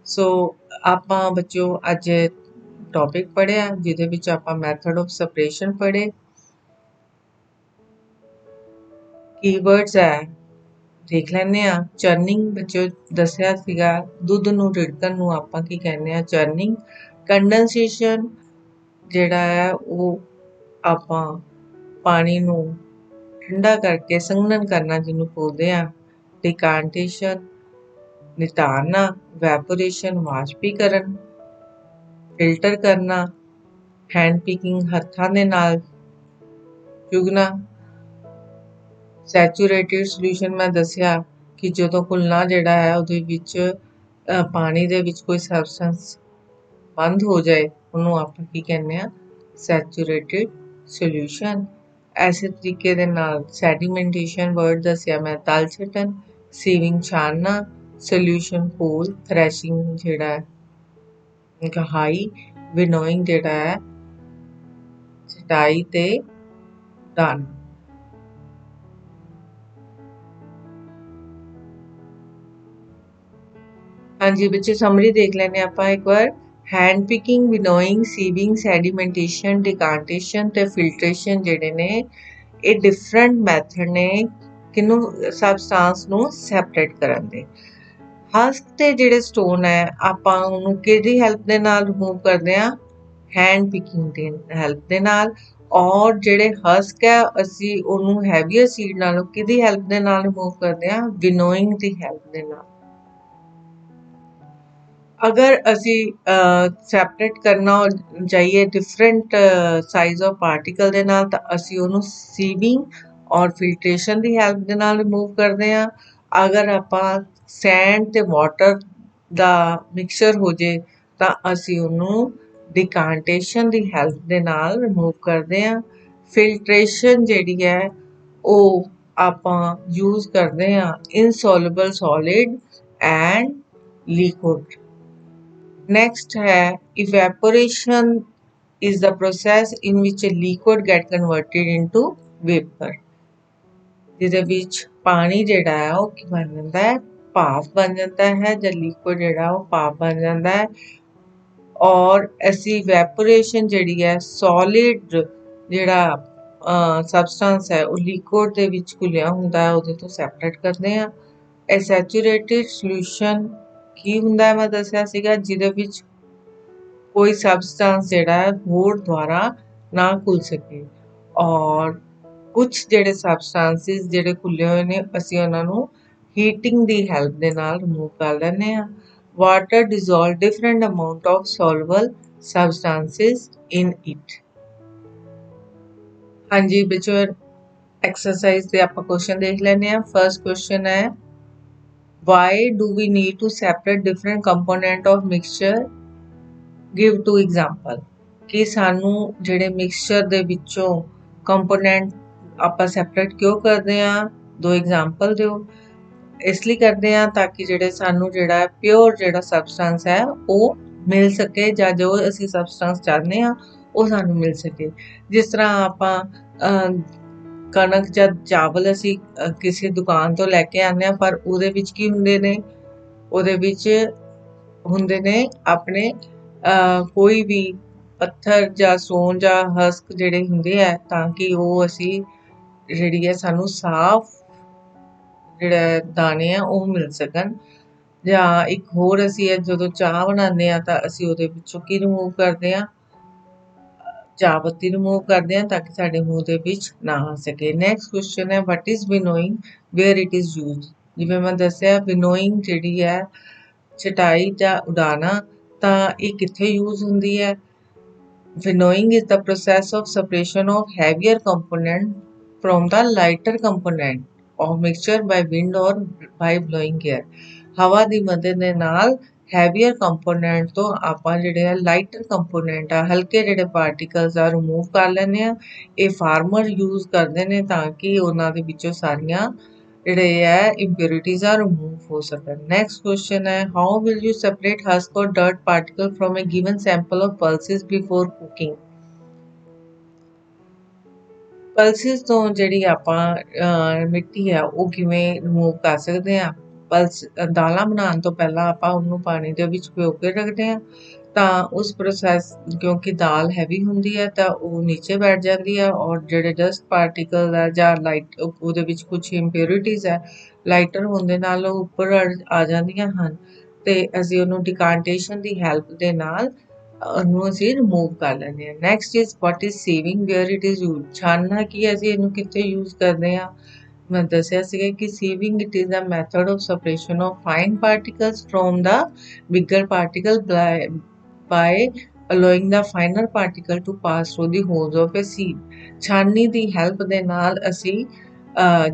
ਸੋ ਆਪਾਂ ਬੱਚਿਓ ਅੱਜ ਟੌਪਿਕ ਪੜ੍ਹਿਆ ਜਿਹਦੇ ਵਿੱਚ ਆਪਾਂ ਮੈਥਡ ਆਫ ਸਪਰੇਸ਼ਨ ਪੜ੍ਹੇ। ਕੀਵਰਡਸ ਹੈ ਦੇਖ ਲੈਂਦੇ ਆ। ਚਰਨਿੰਗ ਬੱਚਿਓ ਦੱਸਿਆ ਸੀਗਾ, ਦੁੱਧ ਨੂੰ ਰਿੜਕਣ ਨੂੰ ਆਪਾਂ ਕੀ ਕਹਿੰਦੇ ਆ, ਚਰਨਿੰਗ। ਕੰਡੈਂਸੇਸ਼ਨ ਜਿਹੜਾ ਹੈ ਉਹ ਆਪਾਂ ਪਾਣੀ ਨੂੰ ਠੰਡਾ ਕਰਕੇ ਸੰਘਣਨ ਕਰਨਾ ਜਿਹਨੂੰ ਬੋਲਦੇ ਆ। ਡਿਕਾਂਟੇਸ਼ਨ ਨਿਤਾਰਨਾ, ਵੈਪੋਰੇਸ਼ਨ ਵਾਸ਼ਪੀਕਰਨ, ਫਿਲਟਰ ਕਰਨਾ, हैंड पिकिंग हत्थां दे नाल चुगना। सैचूरेटेड सोल्यूशन मैं दसिया कि जो घुलना जिहड़ा है उहदे विच पानी दे विच कोई सबसटेंस बंद हो जाए उहनूं आपां की कहने आ, सैचूरेटेड सोल्यूशन। ऐसे तरीके दे नाल सैडिमेंटेशन वर्ड दसिया मैं, तल छटन, सीविंग छानना, सोल्यूशन पूल, थ्रैशिंग जिहड़ा है हाई, विनोइंग जिहड़ा है छटाई ते डन। हाँ जी बच्चे समरी देख लेने आपां एक बार। हैंड पिकिंग, विनोइंग, सीविंग, सैडिमेंटेशन, डिकांटेशन ते फिल्ट्रेशन जिहड़े ने ਇਹ डिफरेंट मैथड ने किनू सबसटेंस ਨੂੰ ਸੈਪਰੇਟ ਕਰਨ ਦੇ। ਹਸਕ ਤੇ ਜਿਹੜੇ ਸਟੋਨ ਹੈ ਆਪਾਂ ਉਹਨੂੰ ਕਿਹਦੀ ਹੈਲਪ ਦੇ ਨਾਲ ਰਿਮੂਵ ਕਰਦੇ ਆ, हैंड पिकिंग ਦੀ ਹੈਲਪ ਦੇ ਨਾਲ। ਔਰ ਜਿਹੜੇ ਹਸਕ ਹੈ ਅਸੀਂ ਉਹਨੂੰ ਹੈਵੀਅਰ ਸੀਡ ਨਾਲੋਂ ਕਿਹਦੀ ਹੈਲਪ ਦੇ ਨਾਲ ਰਿਮੂਵ ਕਰਦੇ ਆ, ਵਿਨੋਇੰਗ ਦੀ ਹੈਲਪ ਦੇ ਨਾਲ। अगर असी सैपरेट करना चाहिए डिफरेंट साइज ऑफ पार्टिकल दे नाल तां असी उहनूं सीविंग और फिल्ट्रेशन की हैल्प दे नाल रिमूव करते हैं। अगर आपां सैंड ते वाटर दा मिक्सचर हो जाए तां असी उहनूं डिकांटेशन की हैल्प दे नाल रिमूव करते हैं। फिल्ट्रेशन जिहड़ी है ਉਹ ਆਪਾਂ यूज करते हैं insoluble solid and liquid. Next है evaporation is the process in which a liquid get converted into vapor। ਜਿਹਦੇ ਵਿੱਚ ਪਾਣੀ ਜਿਹੜਾ ਹੈ ਉਹ ਕੀ ਬਣ ਜਾਂਦਾ ਹੈ, ਭਾਫ ਬਣ ਜਾਂਦਾ ਹੈ, ਜਾਂ ਲਿਕੁਇਡ ਜਿਹੜਾ ਉਹ ਭਾਫ ਬਣ ਜਾਂਦਾ ਹੈ। ਔਰ ਅਸੀਂ ਵੈਪੋਰੇਸ਼ਨ ਜਿਹੜੀ ਹੈ ਸੋਲਿਡ ਜਿਹੜਾ ਸਬਸਟੈਂਸ ਹੈ ਉਹ ਲਿਕੁਇਡ ਦੇ ਵਿੱਚ ਘੁਲਿਆ ਹੁੰਦਾ ਹੈ ਉਹਦੇ ਤੋਂ ਸੈਪਰੇਟ ਕਰਦੇ ਹਾਂ। ਇਹ ਸੈਚੂਰੇਟਿਡ ਸੋਲੂਸ਼ਨ ਕੀ ਹੁੰਦਾ ਹੈ ਮੈਂ ਦੱਸਿਆ ਸੀਗਾ, ਜਿਹਦੇ ਵਿੱਚ कोई सबसटेंस जिहड़ा है होड़ द्वारा ना घुल सके। और कुछ जिहड़े सबसटेंसिस जिहड़े घुले हुए ने असीं उहनां नूं हीटिंग दी हैल्प दे नाल रिमूव कर लैंदे आ। Water dissolve different amount of soluble substances in it. हाँ जी बच्चों एक्सरसाइज दे आपां क्वेश्चन देख लैंदे आ। फर्स्ट क्वेश्चन है why do we need to separate different component of mixture, give to example. कि सानू ਜਿਹੜੇ ਮਿਕਸਚਰ ਦੇ ਵਿੱਚੋਂ ਕੰਪੋਨੈਂਟ ਆਪਾਂ ਸੈਪਰੇਟ ਕਿਉਂ ਕਰਦੇ ਆ, ਦੋ ਐਗਜ਼ਾਮਪਲ ਦਿਓ। ਇਸ ਲਈ ਕਰਦੇ ਆ ਤਾਂ ਕਿ ਜਿਹੜੇ ਸਾਨੂੰ ਜਿਹੜਾ ਪਿਓਰ ਜਿਹੜਾ ਸਬਸਟੈਂਸ ਹੈ ਉਹ ਮਿਲ ਸਕੇ, ਜਾਂ ਜੋ ਅਸੀਂ ਸਬਸਟੈਂਸ ਚਾਹੁੰਦੇ ਆ ਉਹ ਸਾਨੂੰ ਮਿਲ ਸਕੇ। ਜਿਸ ਤਰ੍ਹਾਂ ਆਪਾਂ ਕਣਕ ਜਾਂ ਚਾਵਲ ਅਸੀਂ ਕਿਸੇ ਦੁਕਾਨ ਤੋਂ ਲੈ ਕੇ ਆਉਂਦੇ ਆ, ਪਰ ਉਹਦੇ ਵਿੱਚ ਕੀ ਹੁੰਦੇ ਨੇ, ਉਹਦੇ ਵਿੱਚ ਹੁੰਦੇ ਨੇ ਆਪਣੇ ਕੋਈ ਵੀ ਪੱਥਰ ਜਾਂ ਸਟੋਨ ਜਾਂ ਹਸਕ ਜਿਹੜੇ ਹੁੰਦੇ ਆ, ਤਾਂ ਕਿ ਉਹ ਅਸੀਂ ਜਿਹੜੀ ਹੈ ਸਾਨੂੰ ਸਾਫ਼ ਜਿਹੜਾ ਦਾਣੇ ਆ ਉਹ ਮਿਲ ਸਕਣ। ਜਾਂ ਇੱਕ ਹੋਰ ਅਸੀਂ ਜਦੋਂ ਚਾਹ ਬਣਾਉਂਦੇ ਆ ਤਾਂ ਅਸੀਂ ਉਹਦੇ ਵਿੱਚੋਂ ਕੀ ਰਿਮੂਵ ਕਰਦੇ ਆ, ਚਾਹ ਪੱਤੀ ਰਿਮੂਵ ਕਰਦੇ ਆ ਤਾਂ ਕਿ ਸਾਡੇ ਮੂੰਹ ਦੇ ਵਿੱਚ ਨਾ ਆ ਸਕੇ। ਨੈਕਸਟ ਕੁਐਸਚਨ ਹੈ what is winnowing, where it is used. ਜਿਵੇਂ ਮੈਂ ਦੱਸਿਆ ਵਿਨੋਇੰਗ ਜਿਹੜੀ ਹੈ ਛਟਾਈ ਜਾਂ ਉਡਾਣਾ, ਤਾਂ ਇਹ ਕਿੱਥੇ ਯੂਜ਼ ਹੁੰਦੀ ਹੈ। Winnowing is the process of separation of heavier component from the lighter component of mixture by wind or by blowing air। ਹਵਾ ਦੀ ਮਦਦ ਦੇ ਨਾਲ ਹੈਵੀਅਰ ਕੰਪੋਨੈਂਟ ਤੋਂ ਆਪਾਂ ਜਿਹੜੇ ਆ ਲਾਈਟਰ ਕੰਪੋਨੈਂਟ ਆ, ਹਲਕੇ ਜਿਹੜੇ ਪਾਰਟੀਕਲਸ ਆ ਰਿਮੂਵ ਕਰ ਲੈਂਦੇ ਆ। ਇਹ ਫਾਰਮਰ ਯੂਜ਼ ਕਰਦੇ ਨੇ ਤਾਂ ਕਿ ਉਹਨਾਂ ਦੇ ਵਿੱਚੋਂ ਸਾਰੀਆਂ ਜਿਹੜੇ ਹੈ impurities are remove हो सकन। नेक्स्ट क्वेश्चन है how will you separate husk or dirt particle from a given sample of pulses before cooking। Pulses ਤੋਂ ਜਿਹੜੀ ਆਪਾਂ ਮਿੱਟੀ ਹੈ ਉਹ ਕਿਵੇਂ ਰਿਮੂਵ ਕਰ ਸਕਦੇ ਆ। ਪਲਸ ਦਾਲਾਂ ਬਣਾਉਣ ਤੋਂ ਪਹਿਲਾਂ ਆਪਾਂ ਉਹਨੂੰ ਪਾਣੀ ਦੇ ਵਿੱਚ ਭਿਓ ਕੇ ਰੱਖਦੇ ਹਾਂ, ਤਾਂ ਉਸ ਪ੍ਰੋਸੈਸ ਕਿਉਂਕਿ ਦਾਲ ਹੈਵੀ ਹੁੰਦੀ ਹੈ ਤਾਂ ਉਹ ਨੀਚੇ ਬੈਠ ਜਾਂਦੀ ਹੈ, ਔਰ ਜਿਹੜੇ ਡਸਟ ਪਾਰਟੀਕਲ ਹੈ ਜਾਂ ਲਾਈਟ ਉਹਦੇ ਵਿੱਚ ਕੁਝ ਇੰਪਿਉਰਿਟੀਜ਼ ਹੈ ਲਾਈਟਰ ਹੋਣ ਦੇ ਨਾਲ ਉਹ ਉੱਪਰ ਆ ਜਾਂਦੀਆਂ ਹਨ, ਤੇ ਅਸੀਂ ਉਹਨੂੰ ਡਿਕਾਂਟੇਸ਼ਨ ਦੀ ਹੈਲਪ ਦੇ ਨਾਲ ਉਹਨੂੰ ਅਸੀਂ ਰਿਮੂਵ ਕਰ ਲੈਂਦੇ ਹਾਂ। Next is what is sieving, where it is use. ਛਾਨਣਾ ਕੀ ਅਸੀਂ ਇਹਨੂੰ ਕਿੱਥੇ ਯੂਜ਼ ਕਰਦੇ ਹਾਂ। ਮੈਂ ਦੱਸਿਆ ਸੀਗਾ ਕਿ sieving it is a method of separation of fine particles from the bigger particle by allowing the finer particle to pass through the holes of a sieve। ਛਾਨਣੀ the help ਦੇ ਨਾਲ ਅਸੀਂ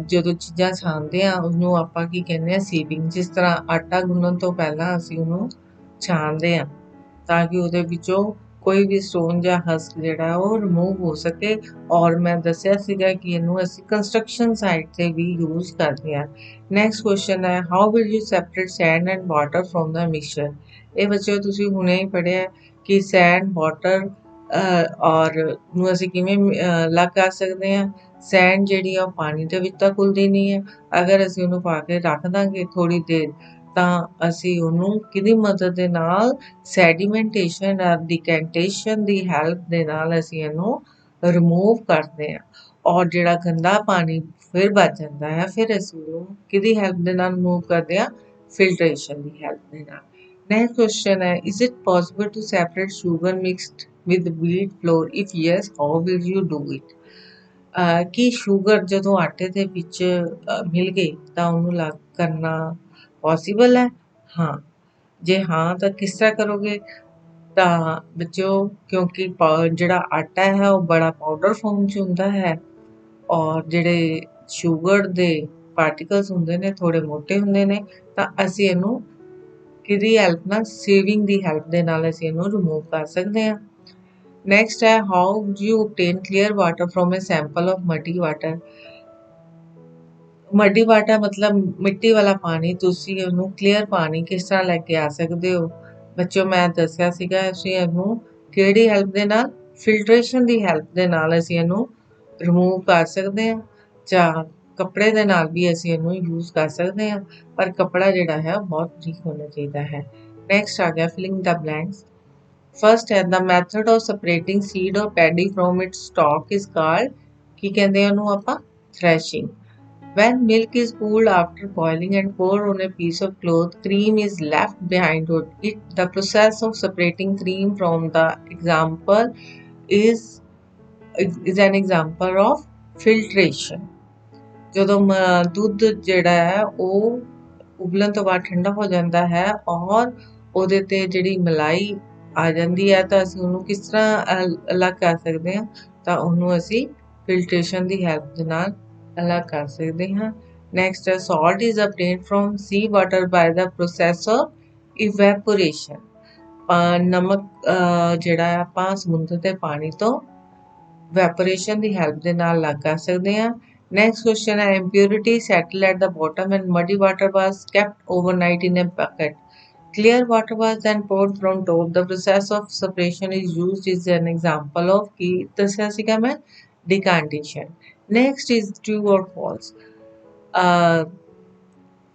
ਜਦੋਂ ਚੀਜ਼ਾਂ ਛਾਣਦੇ ਹਾਂ ਉਹਨੂੰ ਆਪਾਂ ਕੀ ਕਹਿੰਦੇ ਹਾਂ, ਸੀਵਿੰਗ। ਜਿਸ ਤਰ੍ਹਾਂ ਆਟਾ ਗੁੰਨਣ ਤੋਂ ਪਹਿਲਾਂ ਅਸੀਂ ਉਹਨੂੰ ਛਾਣਦੇ ਹਾਂ ਤਾਂ ਕਿ ਉਹਦੇ ਵਿੱਚੋਂ ਕੋਈ ਵੀ ਸਟੋਨ ਜਾਂ ਹਸਕ ਜਿਹੜਾ ਉਹ ਰਿਮੂਵ ਹੋ ਸਕੇ। ਔਰ ਮੈਂ ਦੱਸਿਆ ਸੀਗਾ ਕਿ ਇਹਨੂੰ ਅਸੀਂ ਕੰਸਟਰਕਸ਼ਨ ਸਾਈਟ ਤੇ ਵੀ ਯੂਜ਼ ਕਰਦੇ ਹਾਂ। ਨੈਕਸਟ ਕੁਐਸਚਨ ਹੈ, how will you separate send and water from the mixture. ਇਹ ਬੱਚਿਓ ਤੁਸੀਂ ਹੁਣੇ ਹੀ ਪੜ੍ਹਿਆ ਕਿ ਸੈਂਡ ਵਾਟਰ ਔਰ ਨੂੰ ਅਸੀਂ ਕਿਵੇਂ ਅਲੱਗ ਕਰ ਸਕਦੇ ਹਾਂ। ਸੈਂਡ ਜਿਹੜੀ ਆ ਉਹ ਪਾਣੀ ਦੇ ਵਿੱਚ ਤਾਂ ਘੁਲਦੀ ਨਹੀਂ ਹੈ, ਅਗਰ ਅਸੀਂ ਉਹਨੂੰ ਪਾ ਕੇ ਰੱਖ ਦਾਂਗੇ ਥੋੜ੍ਹੀ ਦੇਰ ਤਾਂ ਅਸੀਂ ਉਹਨੂੰ ਕਿਹਦੀ ਮਦਦ ਦੇ ਨਾਲ, ਸੈਡੀਮੈਂਟੇਸ਼ਨ ਔਰ ਡਿਕੈਂਟੇਸ਼ਨ ਦੀ ਹੈਲਪ ਦੇ ਨਾਲ ਅਸੀਂ ਇਹਨੂੰ ਰਿਮੂਵ ਕਰਦੇ ਹਾਂ। ਔਰ ਜਿਹੜਾ ਗੰਦਾ ਪਾਣੀ ਫਿਰ ਬਚ ਜਾਂਦਾ ਹੈ, ਫਿਰ ਅਸੀਂ ਉਹਨੂੰ ਕਿਹਦੀ ਹੈਲਪ ਦੇ ਨਾਲ ਰਿਮੂਵ ਕਰਦੇ ਹਾਂ, ਫਿਲਟਰੇਸ਼ਨ ਦੀ ਹੈਲਪ ਦੇ ਨਾਲ। Next question ਹੈ, is it possible to separate sugar mixed with wheat flour? If yes, how will you do it? ਕਿ ਸ਼ੂਗਰ ਜਦੋਂ ਆਟੇ ਦੇ ਵਿੱਚ ਮਿਲ ਗਈ ਤਾਂ ਉਹਨੂੰ ਅਲੱਗ ਕਰਨਾ ਪੋਸੀਬਲ ਹੈ? ਹਾਂ। ਜੇ ਹਾਂ ਤਾਂ ਕਿਸ ਤਰ੍ਹਾਂ ਕਰੋਗੇ? ਤਾਂ ਬੱਚਿਓ ਕਿਉਂਕਿ ਜਿਹੜਾ ਆਟਾ ਹੈ ਉਹ ਬੜਾ ਪਾਊਡਰ ਫਾਰਮ 'ਚ ਹੁੰਦਾ ਹੈ, ਔਰ ਜਿਹੜੇ ਸ਼ੂਗਰ ਦੇ ਪਾਰਟੀਕਲਸ ਹੁੰਦੇ ਨੇ ਥੋੜ੍ਹੇ ਮੋਟੇ ਹੁੰਦੇ ਨੇ, ਤਾਂ ਅਸੀਂ ਇਹਨੂੰ ਕਿਹਦੀ ਹੈਲਪ ਨਾਲ, ਸੇਵਿੰਗ ਦੀ ਹੈਲਪ ਦੇ ਨਾਲ ਅਸੀਂ ਇਹਨੂੰ ਰਿਮੂਵ ਕਰ ਸਕਦੇ ਹਾਂ। ਨੈਕਸਟ ਹੈ, how do you obtain clear water from a sample of muddy water. Muddy water ਮਤਲਬ ਮਿੱਟੀ ਵਾਲਾ ਪਾਣੀ, ਤੁਸੀਂ ਉਹਨੂੰ ਕਲੀਅਰ ਪਾਣੀ ਕਿਸ ਤਰ੍ਹਾਂ ਲੈ ਕੇ ਆ ਸਕਦੇ ਹੋ। ਬੱਚਿਓ ਮੈਂ ਦੱਸਿਆ ਸੀਗਾ ਅਸੀਂ ਇਹਨੂੰ ਕਿਹੜੀ ਹੈਲਪ ਦੇ ਨਾਲ, ਫਿਲਟਰੇਸ਼ਨ ਦੀ ਹੈਲਪ ਦੇ ਨਾਲ ਅਸੀਂ ਇਹਨੂੰ ਰਿਮੂਵ ਕਰ ਸਕਦੇ ਹਾਂ, ਜਾਂ ਕੱਪੜੇ ਦੇ ਨਾਲ ਵੀ ਅਸੀਂ ਇਹਨੂੰ ਯੂਜ਼ ਕਰ ਸਕਦੇ ਹਾਂ, ਪਰ ਕੱਪੜਾ ਜਿਹੜਾ ਹੈ ਬਹੁਤ ਠੀਕ ਹੋਣਾ ਚਾਹੀਦਾ ਹੈ। ਨੈਕਸਟ ਆ ਗਿਆ ਫਿਲਿੰਗ ਦਾ ਬਲੈਂਕਸ। ਫਸਟ ਹੈ, the method of separating seed or paddy from its stalk is called, ਕੀ ਕਹਿੰਦੇ ਆ ਉਹਨੂੰ ਆਪਾਂ, ਥ੍ਰੈਸ਼ਿੰਗ। When milk is cooled after boiling and poured on a piece of cloth, cream is left behind on it. The process of separating cream from the example is an example of filtration। ਜਦੋਂ ਦੁੱਧ ਜਿਹੜਾ ਹੈ ਉਹ ਉਬਲਣ ਤੋਂ ਬਾਅਦ ਠੰਡਾ ਹੋ ਜਾਂਦਾ ਹੈ ਔਰ ਉਹਦੇ ਤੇ ਜਿਹੜੀ ਮਲਾਈ ਆ ਜਾਂਦੀ ਹੈ, ਤਾਂ ਅਸੀਂ ਉਹਨੂੰ ਕਿਸ ਤਰ੍ਹਾਂ ਅਲੱਗ ਕਰ ਸਕਦੇ ਹਾਂ, ਤਾਂ ਉਹਨੂੰ ਅਸੀਂ ਫਿਲਟਰੇਸ਼ਨ ਦੀ ਹੈਲਪ ਦੇ ਨਾਲ ਅਲੱਗ ਕਰ ਸਕਦੇ ਹਾਂ। ਨੈਕਸਟ ਹੈ, salt is obtained from sea water by the process of evaporation. ਨਮਕ ਜਿਹੜਾ ਆਪਾਂ ਸਮੁੰਦਰ ਦੇ ਪਾਣੀ ਤੋਂ ਵੈਪੋਰੇਸ਼ਨ ਦੀ ਹੈਲਪ ਦੇ ਨਾਲ ਅਲੱਗ ਕਰ ਸਕਦੇ ਹਾਂ। Next question ਹੈ, impurity settle at the bottom and muddy water was kept overnight in a bucket. Clear water was then poured from top. The process of separation is used is an example of ਕੀ ਦੱਸਿਆ ਸੀਗਾ ਮੈਂ, decantation. Next is true or false.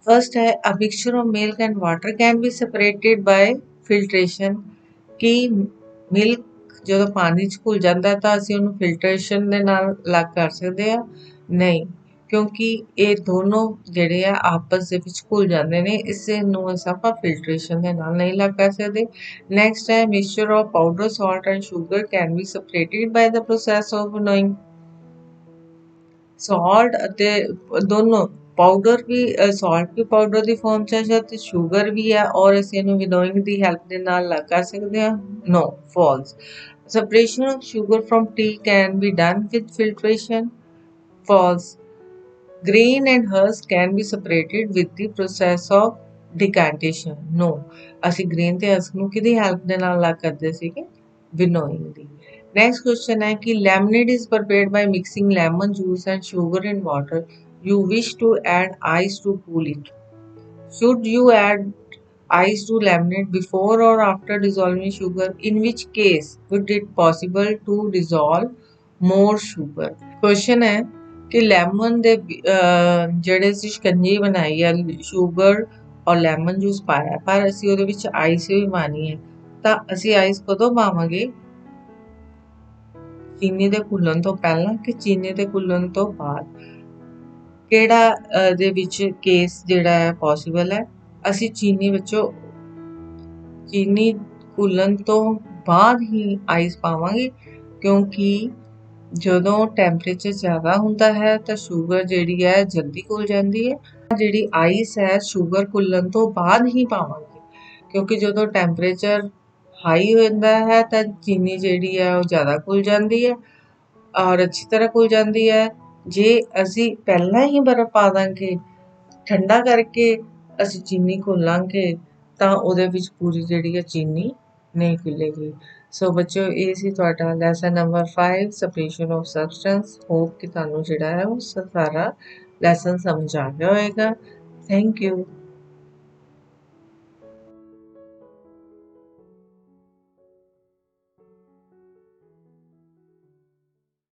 First है, a mixture of milk and water can be separated by filtration. कि milk ਜਦੋਂ ਪਾਣੀ 'ਚ ਘੁਲ ਜਾਂਦਾ ਤਾਂ ਅਸੀਂ ਉਹਨੂੰ ਫਿਲਟਰੇਸ਼ਨ ਦੇ ਨਾਲ ਅਲੱਗ ਕਰ ਸਕਦੇ ਹਾਂ? ਨਹੀਂ, ਕਿਉਂਕਿ ਇਹ ਦੋਨੋਂ ਜਿਹੜੇ ਆ ਆਪਸ ਦੇ ਵਿੱਚ ਘੁਲ ਜਾਂਦੇ ਨੇ, ਇਸੇ ਨੂੰ ਆਪਾਂ ਫਿਲਟਰੇਸ਼ਨ ਦੇ ਨਾਲ ਨਹੀਂ ਅਲੱਗ ਕਰ ਸਕਦੇ। ਨੈਕਸਟ ਹੈ, mixture of powder salt and sugar can be separated by the process of winnowing. Salt ਅਤੇ ਦੋਨੋਂ ਪਾਊਡਰ ਵੀ, ਸਾਲਟ ਵੀ ਪਾਊਡਰ ਦੀ ਫਾਰਮ 'ਚ ਹੈ ਅਤੇ ਸ਼ੂਗਰ ਵੀ ਹੈ, ਔਰ ਅਸੀਂ ਇਹਨੂੰ ਵਿਨੋਇੰਗ ਦੀ ਹੈਲਪ ਦੇ ਨਾਲ ਅਲੱਗ ਕਰ ਸਕਦੇ ਹਾਂ? ਨੋ, false. Separation of sugar from tea can be done with filtration? False. Grain and husk can be separated with the process of decantation? No. ਅਸੀਂ grain ਤੇ husk ਨੂੰ ਕਿਹਦੀ help ਦੇ ਨਾਲ ਅਲੱਗ ਕਰਦੇ ਸੀਗੇ? Winnowing ਦੀ। Next question ਹੈ ਕਿ lemonade is prepared by mixing lemon juice and sugar in water. You wish to add ice to cool it. Should you add ice to lemonade before or after dissolving sugar? In which case would it possible to dissolve more sugar? Question है ਕਿ lemon ਦੇ ਜਿਹੜੇ ਅਸੀਂ ਸ਼ਿਕੰਜੀ ਬਣਾਈ ਹੈ sugar ਔਰ lemon juice ਪਾਇਆ ਪਰ ਅਸੀਂ ਉਹਦੇ ਵਿੱਚ ਆਈਸ ਵੀ ਪਾਣੀ ਹੈ ਤਾਂ ਅਸੀਂ ਆਈਸ ਕਦੋਂ ਪਾਵਾਂਗੇ ਚੀਨੀ ਦੇ ਘੁਲਣ ਤੋਂ ਪਹਿਲਾਂ ਕਿ ਚੀਨੀ ਦੇ ਘੁਲਣ ਤੋਂ ਬਾਅਦ ਕਿਹੜਾ ਦੇ ਵਿੱਚ ਕੇਸ ਜਿਹੜਾ ਹੈ ਪੋਸੀਬਲ ਹੈ ਅਸੀਂ ਚੀਨੀ ਵਿੱਚੋਂ ਚੀਨੀ ਘੁਲਣ ਤੋਂ ਬਾਅਦ ਹੀ ਆਈਸ ਪਾਵਾਂਗੇ ਕਿਉਂਕਿ ਜਦੋਂ ਟੈਂਪਰੇਚਰ ਜ਼ਿਆਦਾ ਹੁੰਦਾ ਹੈ ਤਾਂ ਸ਼ੂਗਰ ਜਿਹੜੀ ਹੈ ਜਲਦੀ ਘੁਲ ਜਾਂਦੀ ਹੈ ਜਿਹੜੀ ਆਈਸ ਹੈ ਸ਼ੂਗਰ ਘੁਲਣ ਤੋਂ ਬਾਅਦ ਹੀ ਪਾਵਾਂਗੇ ਕਿਉਂਕਿ ਜਦੋਂ ਟੈਂਪਰੇਚਰ ਹਾਈ ਹੋ ਜਾਂਦਾ ਹੈ ਤਾਂ ਚੀਨੀ ਜਿਹੜੀ ਹੈ ਉਹ ਜ਼ਿਆਦਾ ਘੁਲ ਜਾਂਦੀ ਹੈ ਔਰ ਅੱਛੀ ਤਰ੍ਹਾਂ ਘੁਲ ਜਾਂਦੀ ਹੈ ਜੇ ਅਸੀਂ ਪਹਿਲਾਂ ਹੀ ਬਰਫ਼ ਪਾ ਦਾਂਗੇ ਠੰਡਾ ਕਰਕੇ ਅਸੀਂ ਚੀਨੀ ਘੋਲਾਂਗੇ ਤਾਂ ਉਹਦੇ ਵਿੱਚ ਪੂਰੀ ਜਿਹੜੀ ਹੈ ਚੀਨੀ ਨਹੀਂ ਘੁਲੇਗੀ ਸੋ ਬੱਚਿਓ ਇਹ ਸੀ ਤੁਹਾਡਾ lesson number 5 separation of substance hope ਕਿ ਤੁਹਾਨੂੰ ਜਿਹੜਾ ਹੈ ਉਹ ਸਾਰਾ ਲੈਸਨ ਸਮਝ ਆ ਗਿਆ ਹੋਵੇਗਾ ਥੈਂਕ ਯੂ